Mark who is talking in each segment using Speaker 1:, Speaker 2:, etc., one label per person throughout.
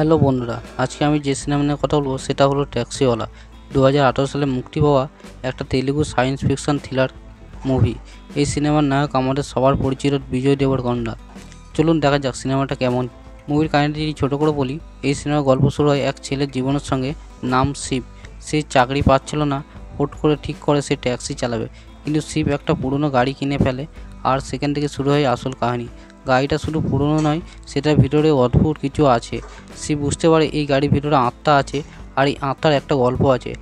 Speaker 1: Hello বন্ধুরা, আজকে আমি যে সিনেমা নিয়ে কথা বলবো সেটা হলো ট্যাক্সিওয়ালা। 2018 সালে মুক্তি পাওয়া একটা Telugu science fiction thriller movie. এই সিনেমার নায়ক আমাদের সবার পরিচিত বিজয় দেবরকোন্ডা। চলুন দেখা যাক সিনেমাটা কেমন। মুভির কাহিনীটি ছোটো করে বলি। এই সিনেমার গল্প শুরু হয় এক ছেলের জীবনের সঙ্গে, নাম শিব। সে চাকরি পাচ্ছিল না, হুট করে ঠিক করে সে ট্যাক্সি চালাবে। কিন্তু শিব একটা পুরনো গাড়ি কিনে ফেলে, আর সেখান থেকে শুরু হয় আসল কাহিনী। গাড়িটা শুধু পুরনো নয়, সেটার ভিতরে অদ্ভুত কিছু আছে। সে বুঝতে পারে এই গাড়ির ভিতরে আত্মা আছে, আর এই আত্মার একটা গল্প আছে,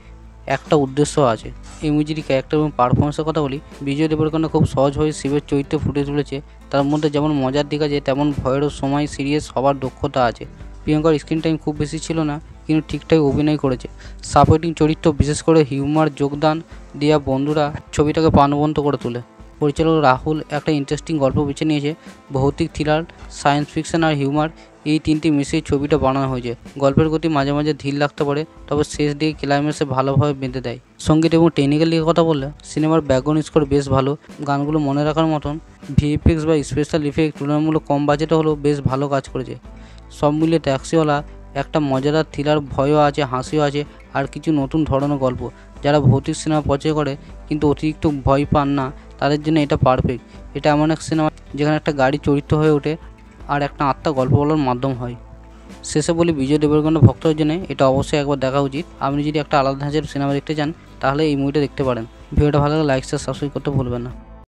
Speaker 1: একটা উদ্দেশ্য আছে। এই মুভির ক্যারেক্টার এবং পারফরমেন্সের কথা বলি। বিজয় দেবরকোন্ডা খুব সহজভাবে শিবের চরিত্রে ফুটে তুলেছে। তার মধ্যে যেমন মজার দিক আছে, তেমন ভয়েরও সময় সিরিয়াস হওয়ার দক্ষতা আছে। প্রিয়ঙ্কার স্ক্রিন টাইম খুব বেশি ছিল না, কিন্তু ঠিকঠাক অভিনয় করেছে। সাপোর্টিং চরিত্র, বিশেষ করে হিউমার যোগদান দেওয়া বন্ধুরা ছবিটাকে প্রাণবন্ত করে তোলে। পরিচালক রাহুল একটা ইন্টারেস্টিং গল্প বেছে নিয়েছে। ভৌতিক থ্রিলার, সায়েন্স ফিকশন আর হিউমার, এই তিনটি মিশিয়ে ছবিটা বানানো হয়েছে। গল্পের গতি মাঝে মাঝে ধীর লাগতে পারে, তবে শেষ দিকে ক্লাইম্যাক্সে ভালোভাবে বেঁধে দেয়। সঙ্গীত এবং টেকনিক্যাল দিকে কথা বললে সিনেমার ব্যাকগ্রাউন্ড স্কোর বেশ ভালো, গানগুলো মনে রাখার মতন। ভিএফএক্স বা স্পেশাল ইফেক্ট তুলনামূলক কম বাজেটে হলেও বেশ ভালো কাজ করেছে। সব মিলিয়ে ট্যাক্সিওয়ালা একটা মজাদার থ্রিলার, ভয়ও আছে, হাসিও আছে, আর কিছু নতুন ধরনের গল্প। যারা ভৌতিক সিনেমা পছন্দ করে কিন্তু অতিরিক্ত ভয় পান না, তাদের জন্য এটা পারফেক্ট। এটা এমন এক সিনেমা যেখানে একটা গাড়ি চরিত্র হয়ে ওঠে, আর একটা আত্মা গল্প বলার মাধ্যম হয়। শেষে বলি, বিজয় দেবরকোন্ডা ভক্তদের জন্য এটা অবশ্যই একবার দেখা উচিত। আপনি যদি একটা আলাদা ধাঁচের সিনেমা দেখতে চান, তাহলে এই মুভিটা দেখতে পারেন। ভিডিওটা ভালো লাগলে লাইক, শেয়ার, সাবস্ক্রাইব করতে ভুলবেন না।